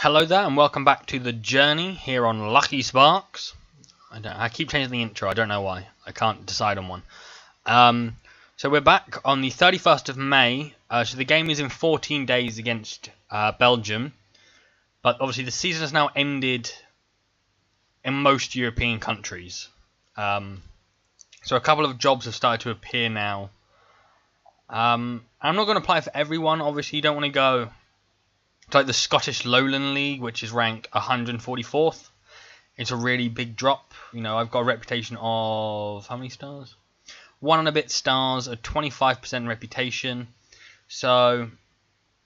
Hello there and welcome back to the journey here on Lucky Sparks. I keep changing the intro, I don't know why. I can't decide on one. So we're back on the 31st of May. So the game is in 14 days against Belgium. But obviously the season has now ended in most European countries. So a couple of jobs have started to appear now. I'm not going to apply for everyone. Obviously you don't want to go to like the Scottish Lowland League, which is ranked 144th. It's a really big drop. You know, I've got a reputation of how many stars? 1 and a bit stars, a 25% reputation. So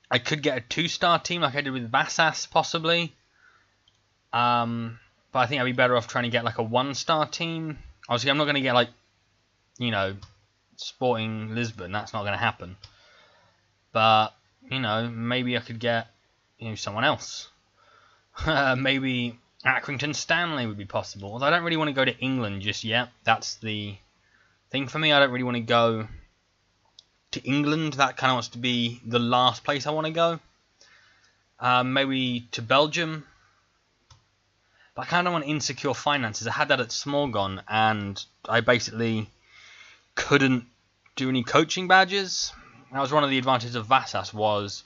I could get a 2-star team like I did with Vassas possibly. But I think I'd be better off trying to get like a 1-star team. Obviously I'm not going to get like, you know, Sporting Lisbon. That's not going to happen. But, you know, maybe I could get, you know, someone else. Maybe Accrington Stanley would be possible. Although I don't really want to go to England just yet. That's the thing for me. I don't really want to go to England. That kind of wants to be the last place I want to go. Maybe to Belgium. But I kind of want insecure finances. I had that at Smorgon and I basically couldn't do any coaching badges. That was one of the advantages of Vassas, was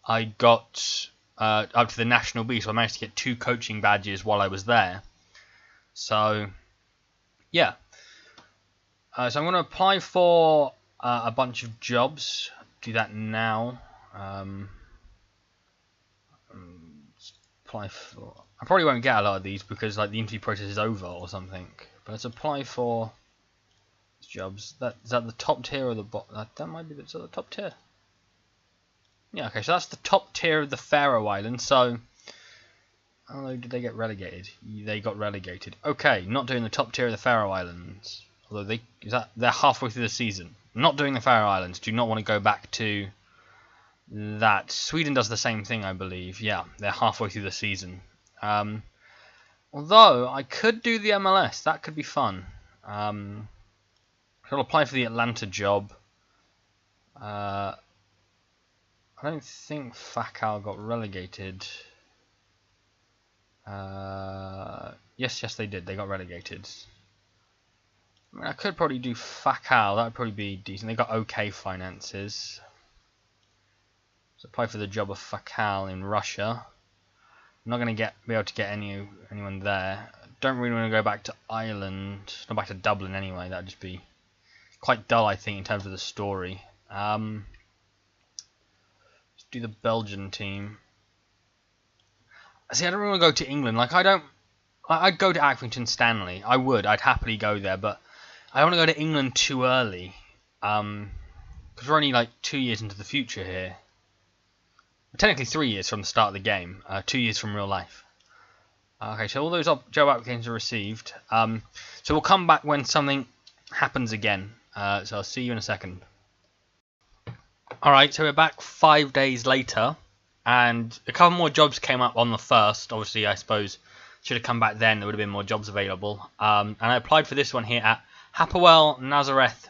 I got up to the National B, so I managed to get 2 coaching badges while I was there. So, yeah. So I'm going to apply for a bunch of jobs. Do that now. Apply for. I probably won't get a lot of these because like the interview process is over or something. But let's apply for jobs. Is that the top tier or the bottom? That might be the top tier. Yeah, okay, so that's the top tier of the Faroe Islands. So, did they get relegated? They got relegated. Okay, not doing the top tier of the Faroe Islands. Although they're halfway through the season. Not doing the Faroe Islands. Do not want to go back to that. Sweden does the same thing, I believe. Yeah, they're halfway through the season. Although I could do the MLS. That could be fun. I'll apply for the Atlanta job. I don't think Fakal got relegated. Yes, they did. They got relegated. I mean, I could probably do Fakal. That would probably be decent. They got okay finances. Let's apply for the job of Fakal in Russia. I'm not going to be able to get anyone there. Don't really want to go back to Ireland. Not back to Dublin anyway. That would just be quite dull, I think, in terms of the story. Do the Belgian team. See, I don't really want to go to England. Like, I'd go to Accrington Stanley. I would. I'd happily go there, but I don't want to go to England too early. Because we're only like 2 years into the future here. Technically 3 years from the start of the game. 2 years from real life. Okay, so all those job applications are received. So we'll come back when something happens again. So I'll see you in a second. Alright, so we're back 5 days later, and a couple more jobs came up on the 1st. Obviously, I suppose, should have come back then, there would have been more jobs available. And I applied for this one here at Hapoel Nazareth,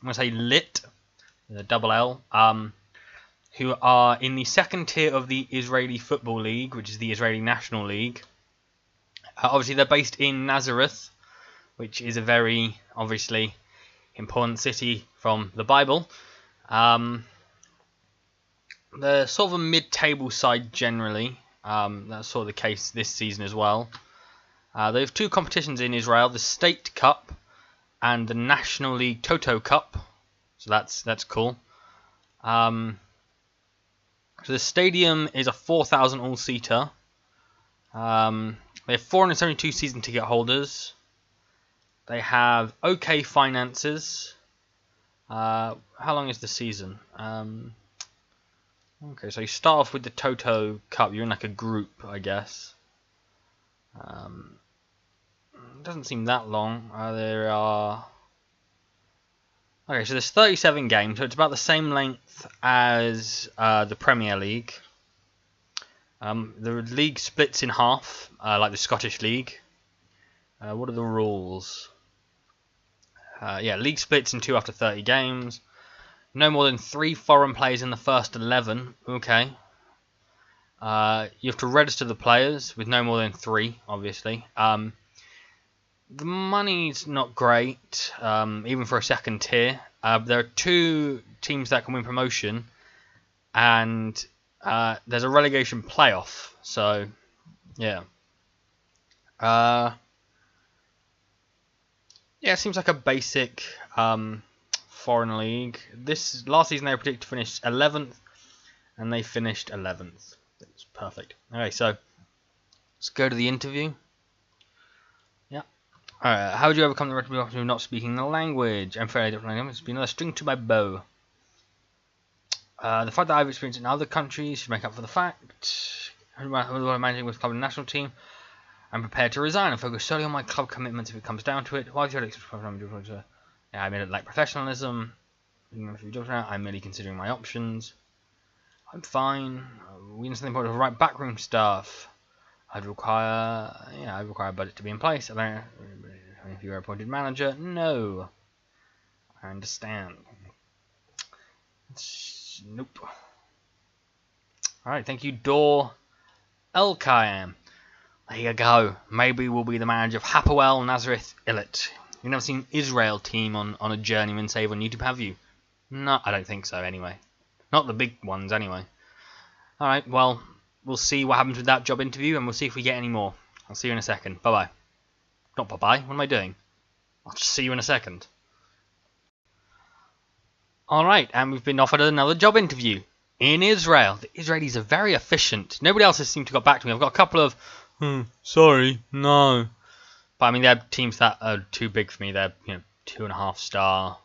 I'm going to say Lit, with a double L, who are in the 2nd tier of the Israeli Football League, which is the Israeli National League. Obviously, they're based in Nazareth, which is a very, obviously, important city from the Bible. They're sort of a mid-table side generally. That's sort of the case this season as well. They have 2 competitions in Israel: the State Cup and the National League Toto Cup. So that's cool. So the stadium is a 4,000 all-seater. They have 472 season ticket holders. They have okay finances. How long is the season? Okay, so you start off with the Toto Cup. You're in like a group, I guess. It doesn't seem that long. There are. Okay, so there's 37 games, so it's about the same length as the Premier League. The league splits in half, like the Scottish League. What are the rules? Yeah, league splits in 2 after 30 games. No more than 3 foreign players in the first 11. Okay. You have to register the players with no more than 3, obviously. The money's not great, even for a second tier. There are 2 teams that can win promotion, and there's a relegation playoff. So, yeah. Yeah, it seems like a basic foreign league. This last season they were predicted to finish 11th, and they finished 11th. It's perfect. Okay, so let's go to the interview. Yeah. Alright, how would you overcome the retribution of not speaking the language? I'm fairly different language. It's been another string to my bow. The fact that I've experienced in other countries should make up for the fact. I'm managing with club and national team. I'm prepared to resign and focus solely on my club commitments if it comes down to it. While I mean, like professionalism. I'm merely considering my options. I'm fine. We need something important for right backroom staff. I'd require a budget to be in place. I don't know if you're appointed manager. No. I understand. Nope. Alright, thank you, Dor Elkayam. There you go. Maybe we'll be the manager of Hapoel Nazareth Illit. You've never seen Israel team on a journeyman save on YouTube, have you? No, I don't think so, anyway. Not the big ones, anyway. Alright, well, we'll see what happens with that job interview, and we'll see if we get any more. I'll see you in a second. Bye-bye. Not bye-bye. What am I doing? I'll just see you in a second. Alright, and we've been offered another job interview in Israel. The Israelis are very efficient. Nobody else has seemed to got back to me. I've got a couple of, sorry, no. But I mean, they're teams that are too big for me. They're, 2.5-star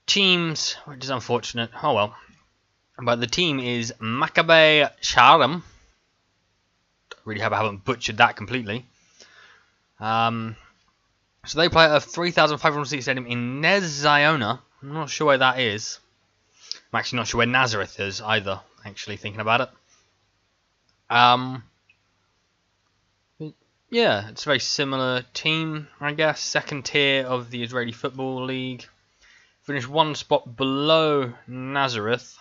teams, which is unfortunate. Oh well. But the team is Maccabi Sharem. Really hope I haven't butchered that completely. So they play at a 3,500 seat stadium in Nez Ziona. I'm not sure where that is. I'm actually not sure where Nazareth is either, actually, thinking about it. Yeah, it's a very similar team, I guess. Second tier of the Israeli Football League. Finished 1 spot below Nazareth.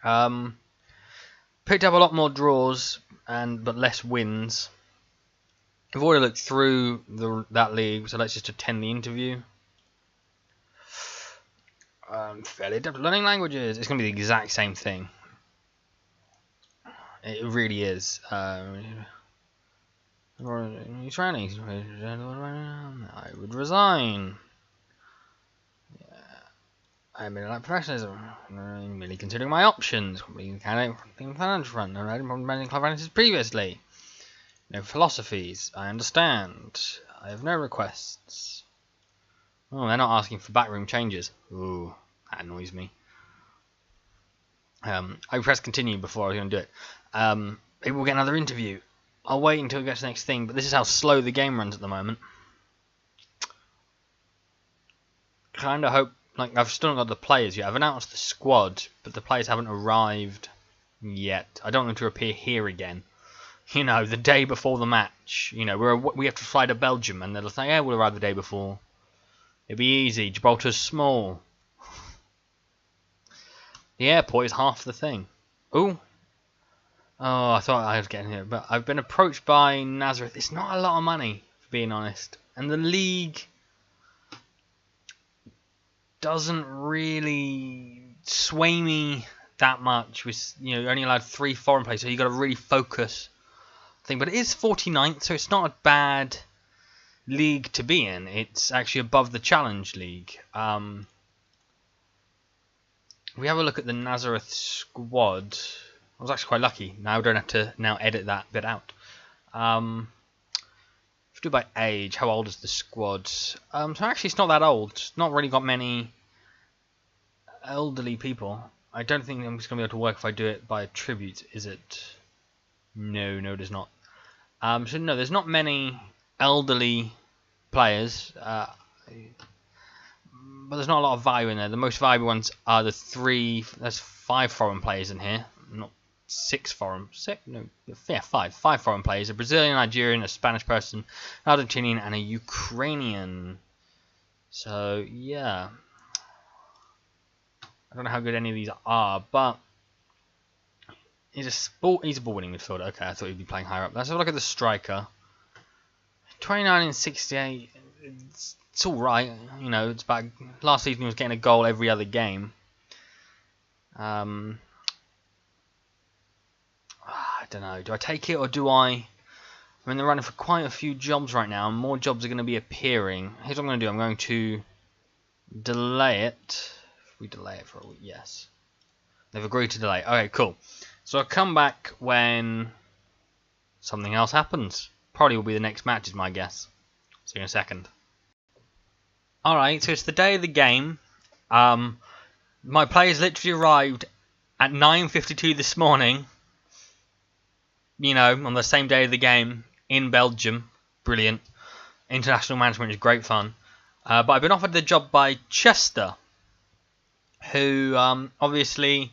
Picked up a lot more draws, but less wins. I've already looked through that league, so let's just attend the interview. Fairly adept at learning languages. It's going to be the exact same thing. It really is. I would resign. I'm in like professionalism. I'm merely considering my options. Financial front. I've been managing club finances previously. No philosophies. I understand. I have no requests. Oh, they're not asking for backroom changes. Ooh, that annoys me. I pressed continue before I was going to do it. Maybe we'll get another interview. I'll wait until we get to the next thing, but this is how slow the game runs at the moment. Kind of hope, like, I've still not got the players yet. I've announced the squad, but the players haven't arrived yet. I don't want them to appear here again. The day before the match. We have to fly to Belgium, and they'll say, yeah, we'll arrive the day before. It'll be easy. Gibraltar's small. The airport is half the thing. Ooh. Oh, I thought I was getting here, but I've been approached by Nazareth. It's not a lot of money, for being honest. And the league doesn't really sway me that much. You're only allowed 3 foreign players, so you've got to really focus thing. But it is 49th, so it's not a bad league to be in. It's actually above the Challenge League. We have a look at the Nazareth squad. I was actually quite lucky. Now I don't have to edit that bit out. If we do by age, how old is the squad? So actually it's not that old. It's not really got many elderly people. I don't think I'm just going to be able to work if I do it by attribute, is it? No, it is not. So no, there's not many elderly players. But there's not a lot of value in there. The most valuable ones are the 3. There's 5 foreign players in here. Not 6 foreign. 5 foreign players. A Brazilian, Nigerian, a Spanish person, an Argentinian, and a Ukrainian. So yeah, I don't know how good any of these are, but He's a ball winning midfielder. Okay, I thought he'd be playing higher up. Let's have a look at the striker. 29 and 68. It's all right. You know, it's about last season he was getting a goal every other game. I don't know. Do I take it or do I? I'm in the running for quite a few jobs right now, and more jobs are going to be appearing. Here's what I'm going to do. I'm going to delay it. If we delay it for a week, yes. They've agreed to delay. Okay, cool. So I'll come back when something else happens. Probably will be the next match, is my guess. See you in a second. Alright, so it's the day of the game. My players literally arrived at 9:52 this morning. You know, on the same day of the game in Belgium. Brilliant. International management is great fun. But I've been offered the job by Chester, who obviously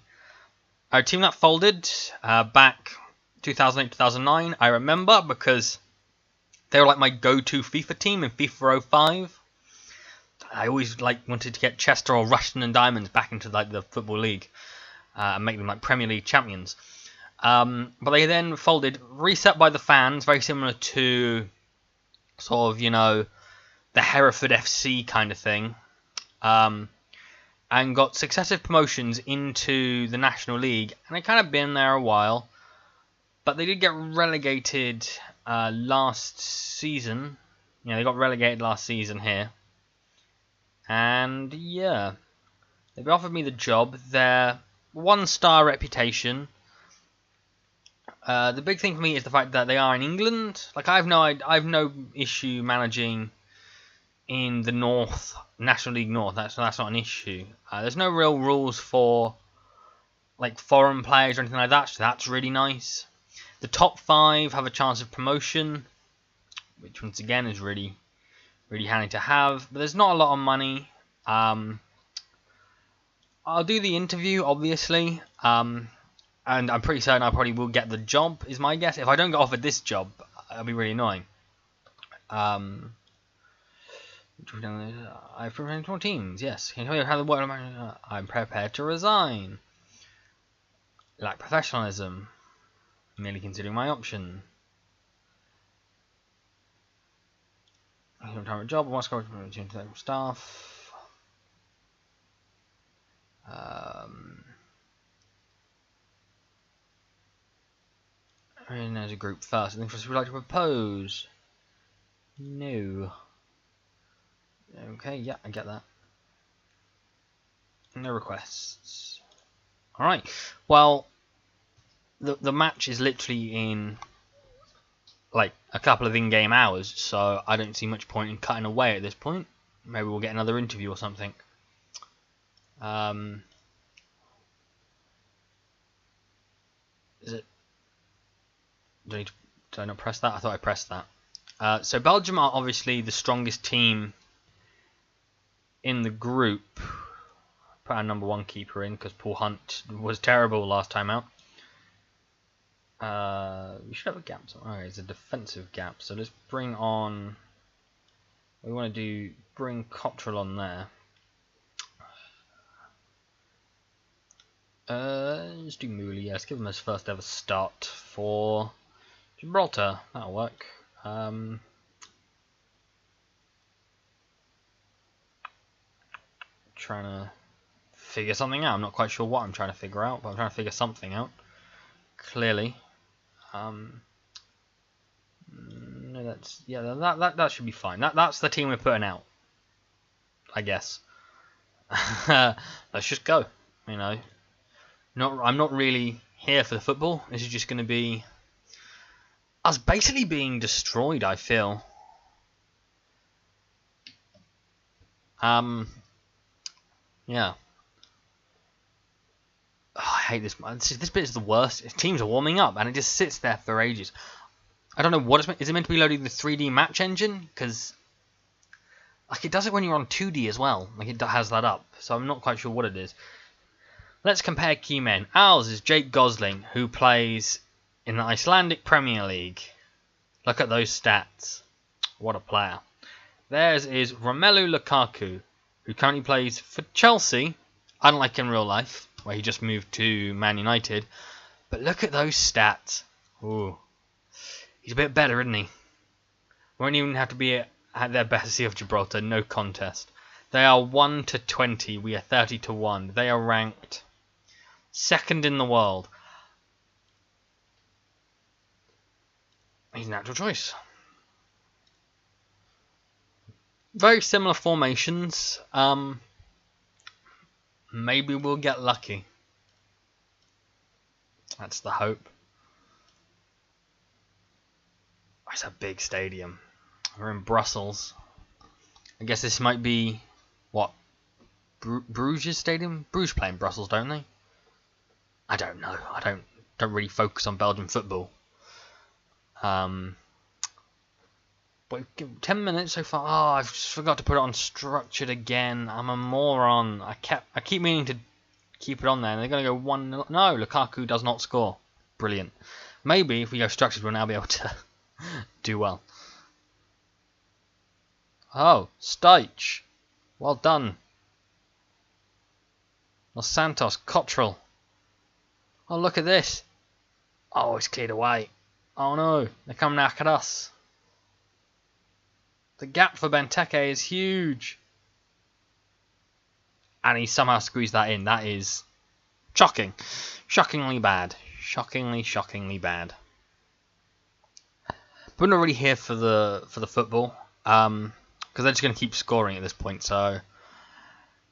are a team that folded back 2008-2009. I remember because they were like my go-to FIFA team in FIFA 05. I always wanted to get Chester or Rushden and Diamonds back into the Football League and make them like Premier League champions. But they then folded, reset by the fans, very similar to sort of, you know, the Hereford FC kind of thing, and got successive promotions into the National League, and they kind of been there a while, but they did get relegated last season. You know, they got relegated last season here. And yeah, they've offered me the job. Their 1-star reputation. The big thing for me is the fact that they are in England. Like I've no issue managing in the North, National League North. That's not an issue. There's no real rules for like foreign players or anything like that. So that's really nice. The top 5 have a chance of promotion, which once again is really handy to have, but there's not a lot of money. I'll do the interview, obviously, and I'm pretty certain I probably will get the job, is my guess. If I don't get offered this job, it'll be really annoying. I've prepared more teams, yes. Can you tell me how the work? I'm prepared to resign. Lack professionalism. Merely considering my option. I don't have a job. I want to go to staff. And there's a group first. I think we'd like to propose. No. Okay, yeah, I get that. No requests. Alright. Well, the match is literally in like a couple of in-game hours, so I don't see much point in cutting away at this point. Maybe we'll get another interview or something. Is it? Did I not press that? I thought I pressed that. So Belgium are obviously the strongest team in the group. Put our number 1 keeper in because Paul Hunt was terrible last time out. We should have a gap somewhere. Alright, it's a defensive gap. So let's bring on. We want to do bring Cottrell on there. Let's do Mooley. Yeah, let's give him his first ever start for Gibraltar. That'll work. Trying to figure something out. I'm not quite sure what I'm trying to figure out, but I'm trying to figure something out. Clearly. No, that's that should be fine. That's the team we're putting out, I guess. Let's just go. You know, I'm not really here for the football. This is just going to be us basically being destroyed, I feel. Yeah. Oh, I hate this. This bit is the worst. Teams are warming up, and it just sits there for ages. I don't know what it's meant. Is it meant to be loading the 3D match engine? Because like it does it when you're on 2D as well. Like it has that up. So I'm not quite sure what it is. Let's compare key men. Ours is Jake Gosling, who plays in the Icelandic Premier League. Look at those stats. What a player. Theirs is Romelu Lukaku, who currently plays for Chelsea, unlike in real life, where he just moved to Man United. But look at those stats. Ooh. He's a bit better, isn't he? Won't even have to be at their best Sea of Gibraltar. No contest. They are 1-20. We are 30-1. They are ranked second in the world. He's a natural choice. Very similar formations. Maybe we'll get lucky. That's the hope. It's a big stadium. We're in Brussels. I guess this might be what? Bruges Stadium? Bruges play in Brussels, don't they? I don't know. I don't really focus on Belgian football. But 10 minutes so far. Oh, I've just forgot to put it on structured again. I'm a moron. I keep meaning to keep it on there, and they're gonna go 1-0. No, Lukaku does not score. Brilliant. Maybe if we go structured, we'll now be able to do well. Oh, Steich. Well done. Los Santos, Cottrell. Oh, look at this. Oh, it's cleared away. Oh no, they come knock at us. The gap for Benteke is huge. And he somehow squeezed that in. That is shocking. Shockingly bad. Shockingly bad. But we're not really here for the football. Because they're just going to keep scoring at this point. So,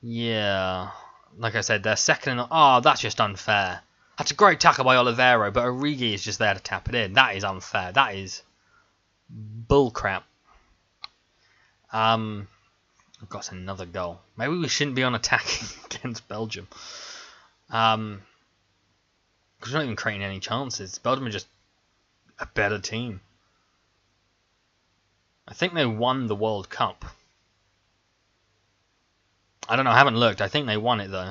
yeah. Like I said, they're second in the... Oh, that's just unfair. That's a great tackle by Oliveira, but Origi is just there to tap it in. That is unfair. That is bullcrap. I've got another goal. Maybe we shouldn't be on attacking against Belgium. Because we're not even creating any chances. Belgium are just a better team. I think they won the World Cup. I don't know, I haven't looked. I think they won it though.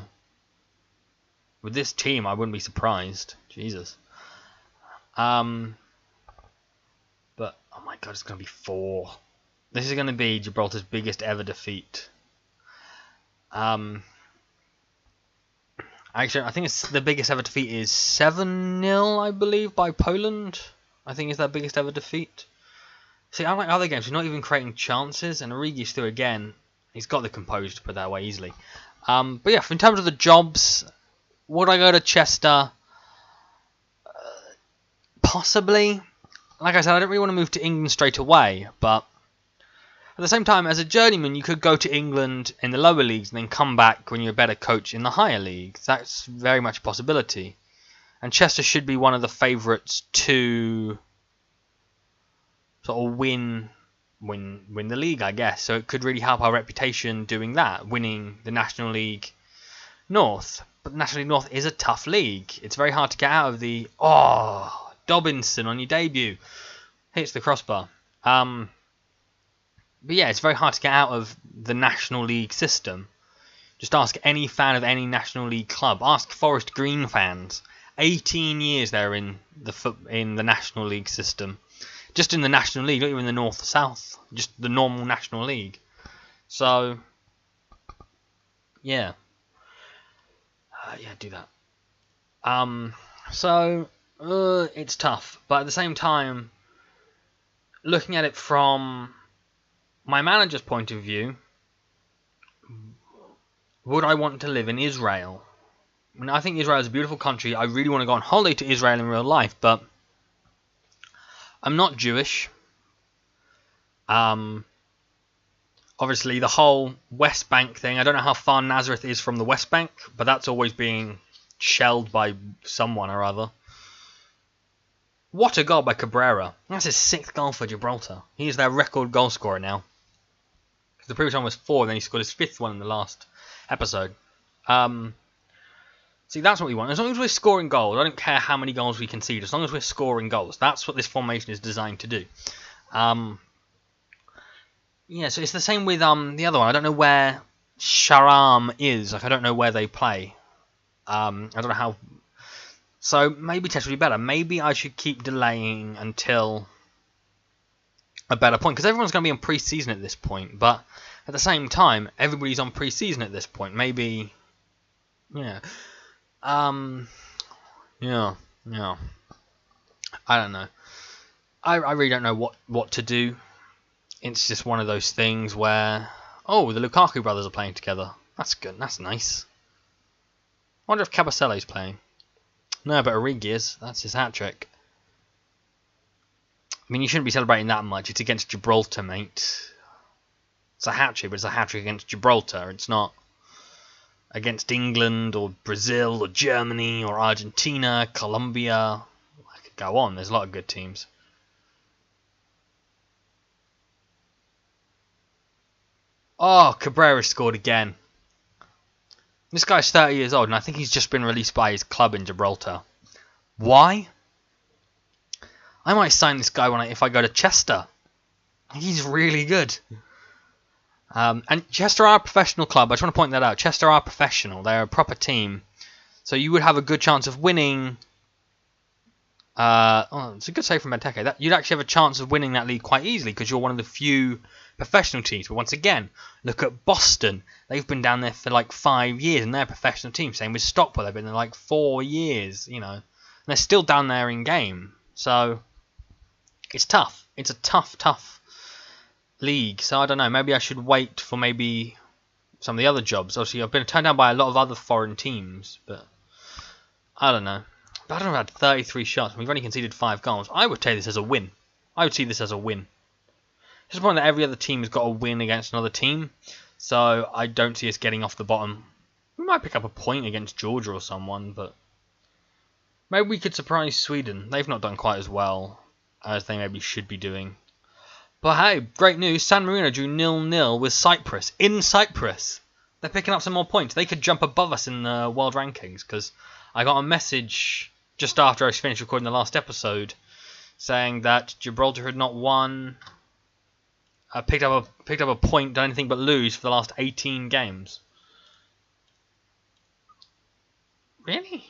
With this team, I wouldn't be surprised. Jesus. But, oh my god, it's going to be 4. This is going to be Gibraltar's biggest ever defeat. Actually, I think it's the biggest ever defeat is 7-0, I believe, by Poland. I think it's their biggest ever defeat. See, unlike other games, we're not even creating chances, and Origi's through again. He's got the composure to put that away easily. But yeah, in terms of the jobs, would I go to Chester? Possibly. Like I said, I don't really want to move to England straight away, but at the same time, as a journeyman, you could go to England in the lower leagues and then come back when you're a better coach in the higher leagues. That's very much a possibility. And Chester should be one of the favourites to sort of win the league, I guess. So it could really help our reputation doing that, winning the National League North. But the National League North is a tough league. It's very hard to get out of the... Oh, Dobinson on your debut. Hits the crossbar. But yeah, it's very hard to get out of the National League system. Just ask any fan of any National League club. Ask Forest Green fans. 18 years they're in the National League system. Just in the National League, not even the North or South. Just the normal National League. So, yeah. Yeah, do that. It's tough. But at the same time, looking at it from my manager's point of view, would I want to live in Israel? I mean, I think Israel is a beautiful country. I really want to go on holiday to Israel in real life, but I'm not Jewish. Obviously, the whole West Bank thing, I don't know how far Nazareth is from the West Bank, but that's always being shelled by someone or other. What a goal by Cabrera. That's his 6th goal for Gibraltar. He is their record goal scorer now. The previous one was 4, and then he scored his 5th one in the last episode. See, that's what we want. As long as we're scoring goals, I don't care how many goals we concede. As long as we're scoring goals, that's what this formation is designed to do. Yeah, so it's the same with the other one. I don't know where Sharam is. Like, I don't know where they play. I don't know how. So maybe Test would be better. Maybe I should keep delaying until a better point, because everyone's going to be on pre-season at this point. But at the same time, everybody's on pre-season at this point. Maybe, yeah, yeah. Yeah. I don't know. I really don't know what to do. It's just one of those things where, oh, the Lukaku brothers are playing together. That's good. That's nice. I wonder if Cabasello's playing. No, but Origi is. That's his hat-trick. I mean, you shouldn't be celebrating that much. It's against Gibraltar, mate. It's a hat-trick, but it's a hat-trick against Gibraltar. It's not against England or Brazil or Germany or Argentina, Colombia. I could go on. There's a lot of good teams. Oh, Cabrera scored again. This guy's 30 years old, and I think he's just been released by his club in Gibraltar. Why? I might sign this guy if I go to Chester. He's really good. And Chester are a professional club. I just want to point that out. Chester are professional. They're a proper team. So you would have a good chance of winning. It's a good save from Benteke. You'd actually have a chance of winning that league quite easily because you're one of the few professional teams. But once again, look at Boston. They've been down there for like 5 years and they're a professional team. Same with Stockwell. They've been there like 4 years, you know. And they're still down there in game. So it's tough. It's a tough league. So I don't know. Maybe I should wait for maybe some of the other jobs. Obviously, I've been turned down by a lot of other foreign teams. But I don't know. I don't know, I've had 33 shots. We've only conceded 5 goals. I would take this as a win. I would see this as a win. It's the point that every other team has got a win against another team. So I don't see us getting off the bottom. We might pick up a point against Georgia or someone, but maybe we could surprise Sweden. They've not done quite as well as they maybe should be doing. But hey, great news. San Marino drew 0-0 with Cyprus. In Cyprus. They're picking up some more points. They could jump above us in the world rankings because I got a message just after I finished recording the last episode saying that Gibraltar had not won, picked up a point, done anything but lose for the last 18 games. Really?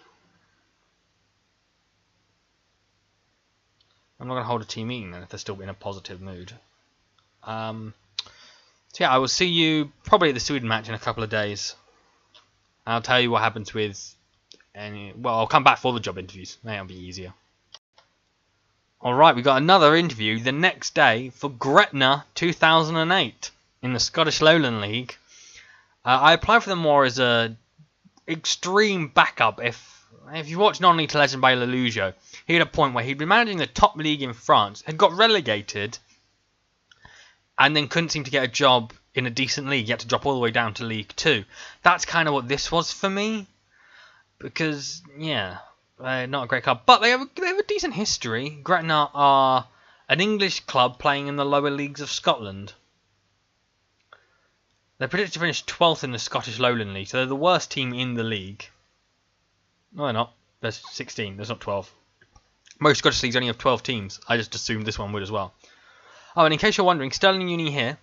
I'm not going to hold a team meeting then if they're still in a positive mood. So yeah, I will see you probably at the Sweden match in a couple of days. I'll tell you what happens with well, I'll come back for the job interviews. That'll be easier. Alright, we got another interview the next day for Gretna 2008 in the Scottish Lowland League. I applied for them more as a extreme backup. If you watch Non-League to Legend by Lelujo, he had a point where he'd been managing the top league in France, had got relegated, and then couldn't seem to get a job in a decent league. He had to drop all the way down to League 2. That's kind of what this was for me. Because, yeah, they're not a great club. But they have a decent history. Gretna are an English club playing in the lower leagues of Scotland. They're predicted to finish 12th in the Scottish Lowland League. So they're the worst team in the league. No, they're not. There's 16. There's not 12. Most Scottish leagues only have 12 teams. I just assumed this one would as well. Oh, and in case you're wondering, Stirling Uni here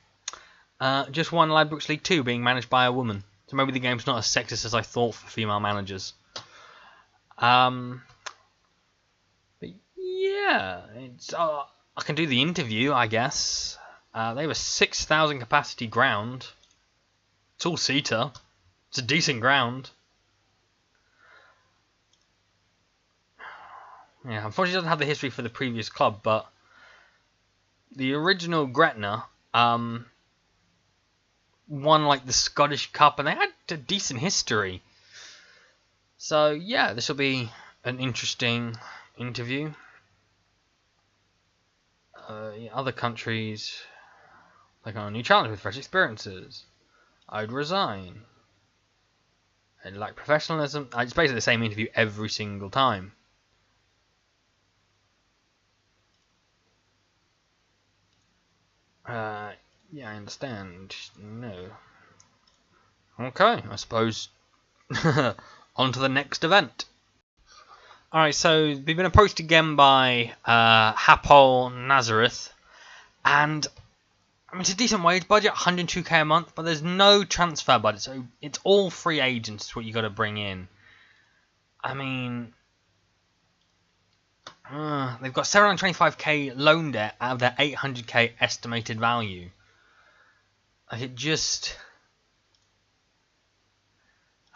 just won Ladbrokes League 2 being managed by a woman. So maybe the game's not as sexist as I thought for female managers. But yeah, it's I can do the interview, I guess. They have a 6,000 capacity ground. It's all seater. It's a decent ground. Yeah, unfortunately, it doesn't have the history for the previous club, but the original Gretna won like the Scottish Cup, and they had a decent history. So yeah, this will be an interesting interview. Other countries take on a new challenge with fresh experiences. I'd resign. I'd like professionalism. It's basically the same interview every single time. Yeah, I understand. No. Okay, I suppose on to the next event. Alright, so we've been approached again by Hapoel Nazareth, and I mean, it's a decent wage budget, 102k a month, but there's no transfer budget, so it's all free agents is what you got to bring in. I mean, they've got 725k loan debt out of their 800k estimated value. Like, it just,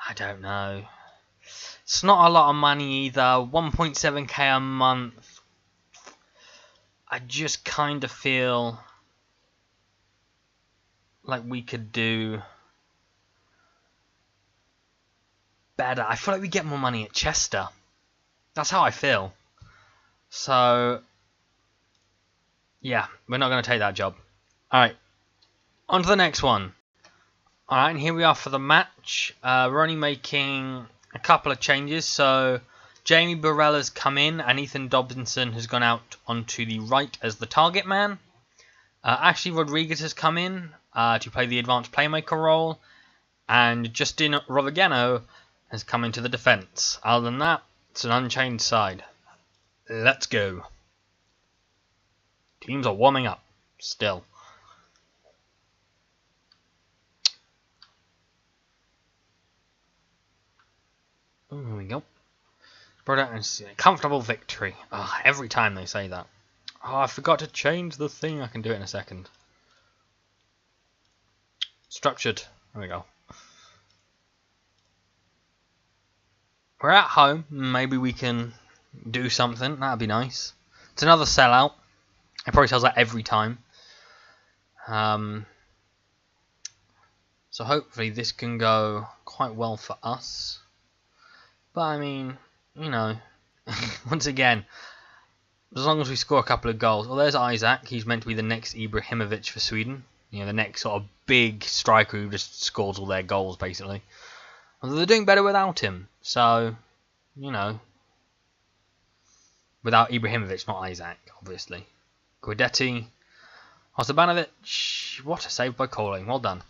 I don't know. It's not a lot of money either. 1.7k a month. I just kind of feel like we could do better. I feel like we get more money at Chester. That's how I feel. So, yeah, we're not going to take that job. Alright, on to the next one. Alright, and here we are for the match. We're only making a couple of changes. So, Jamie Barella's come in and Ethan Dobinson has gone out onto the right as the target man. Ashley Rodriguez has come in to play the advanced playmaker role. And Justin Rovigano has come into the defence. Other than that, it's an unchanged side. Let's go. Teams are warming up still. Oh, there we go. Comfortable victory. Oh, every time they say that. Oh, I forgot to change the thing. I can do it in a second. Structured. There we go. We're at home. Maybe we can do something. That'd be nice. It's another sellout. It probably sells that every time. So hopefully this can go quite well for us. But I mean, you know, once again, as long as we score a couple of goals. Well, there's Isaac. He's meant to be the next Ibrahimovic for Sweden. You know, the next sort of big striker who just scores all their goals, basically. Although they're doing better without him. So, you know, without Ibrahimovic, not Isaac, obviously. Guidetti, Osabanovic, what a save by Calling. Well done.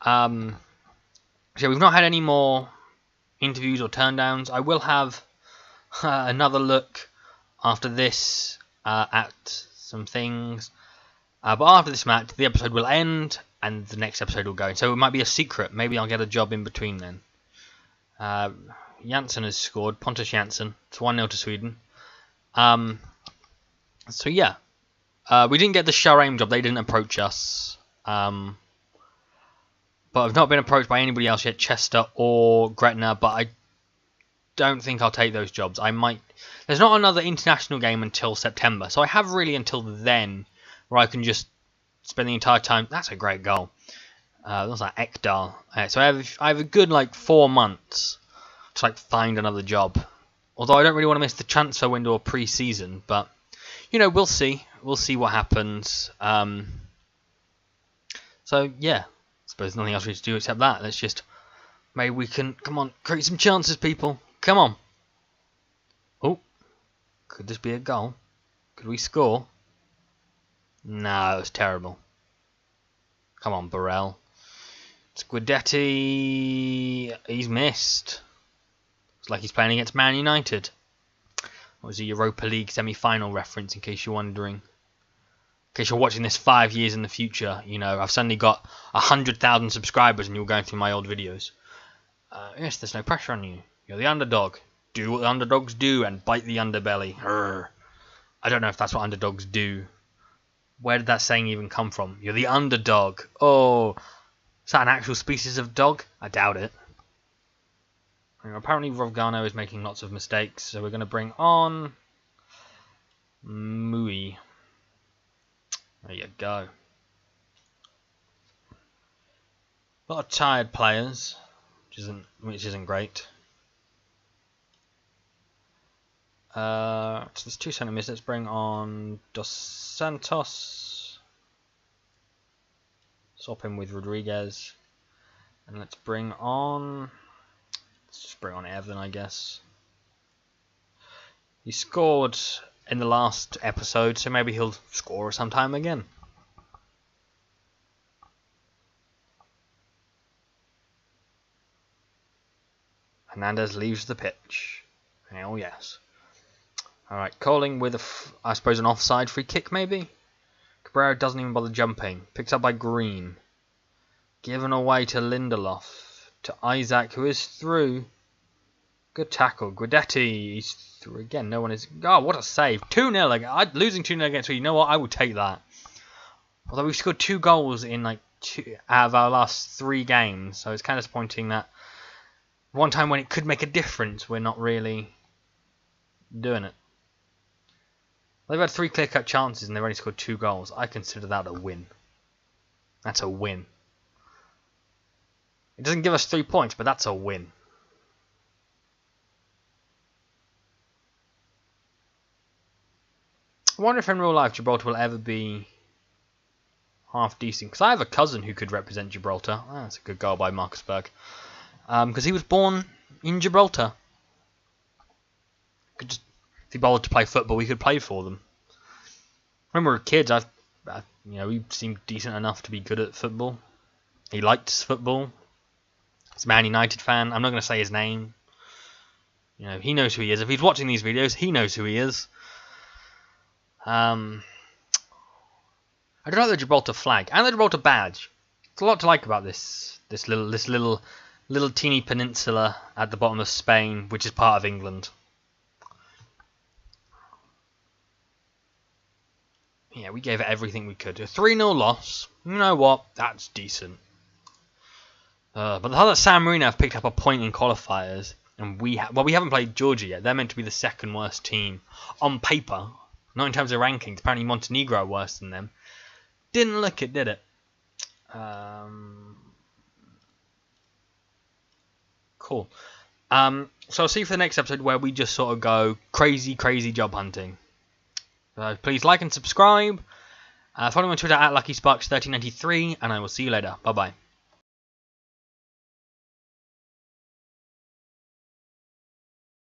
So we've not had any more interviews or turndowns. I will have another look after this at some things. But after this match, the episode will end and the next episode will go. So it might be a secret. Maybe I'll get a job in between then. Janssen has scored. Pontus Janssen. It's 1-0 to Sweden. So yeah. We didn't get the Sharaim job. They didn't approach us. But I've not been approached by anybody else yet. Chester or Gretna. But I don't think I'll take those jobs. I might. There's not another international game until September. So I have really until then where I can just spend the entire time. That's a great goal. That's like Ekdal. So I have a good like 4 months to like find another job. Although I don't really want to miss the transfer window or pre-season, but you know, we'll see. We'll see what happens. So yeah, I suppose nothing else we need to do except that. Let's just maybe we can come on, create some chances, people. Come on. Oh, could this be a goal? Could we score? No, it was terrible. Come on, Burrell. It's Guidetti. He's missed. It's like he's playing against Man United. What was a Europa League semi-final reference, in case you're wondering. In case you're watching this 5 years in the future, you know, I've suddenly got 100,000 subscribers and you're going through my old videos. Yes, there's no pressure on you. You're the underdog. Do what the underdogs do and bite the underbelly. Urgh. I don't know if that's what underdogs do. Where did that saying even come from? You're the underdog. Oh, is that an actual species of dog? I doubt it. Apparently Rovgano is making lots of mistakes, so we're going to bring on Mui. There you go. A lot of tired players, which isn't great. So there's 2 centimeters. Let's bring on Dos Santos. Swap him with Rodriguez, and let's bring on. Let's just bring on Evan, I guess. He scored in the last episode, so maybe he'll score sometime again. Hernandez leaves the pitch. Oh yes. Alright, Calling with, I suppose, an offside free kick maybe? Cabrera doesn't even bother jumping. Picked up by Green. Given away to Lindelof. To Isaac, who is through. Good tackle. Guidetti, he's through again. No one is. Oh, what a save. 2-0. Losing 2-0 against me. You know what? I will take that. Although we've scored 2 goals in like 2 out of our last 3 games. So it's kind of disappointing that one time when it could make a difference, we're not really doing it. They've had 3 clear-cut chances and they've only scored 2 goals. I consider that a win. That's a win. It doesn't give us 3 points, but that's a win. I wonder if in real life Gibraltar will ever be half decent. Because I have a cousin who could represent Gibraltar. Oh, that's a good goal by Marcus Berg. Because he was born in Gibraltar. Could just, if he bothered to play football, we could play for them. When we were kids, we seemed decent enough to be good at football. He liked football. He's a Man United fan. I'm not going to say his name. He knows who he is. If he's watching these videos, he knows who he is. I do like the Gibraltar flag and the Gibraltar badge. There's a lot to like about this little teeny peninsula at the bottom of Spain, which is part of England. Yeah, we gave it everything we could. A 3-0 loss. You know what? That's decent. But the fact that San Marino have picked up a point in qualifiers, and we haven't played Georgia yet. They're meant to be the second worst team on paper, not in terms of rankings. Apparently Montenegro are worse than them. Didn't look it, did it? Cool. So I'll see you for the next episode where we just sort of go crazy job hunting. So please like and subscribe. Follow me on Twitter at LuckySparks1393, and I will see you later. Bye bye.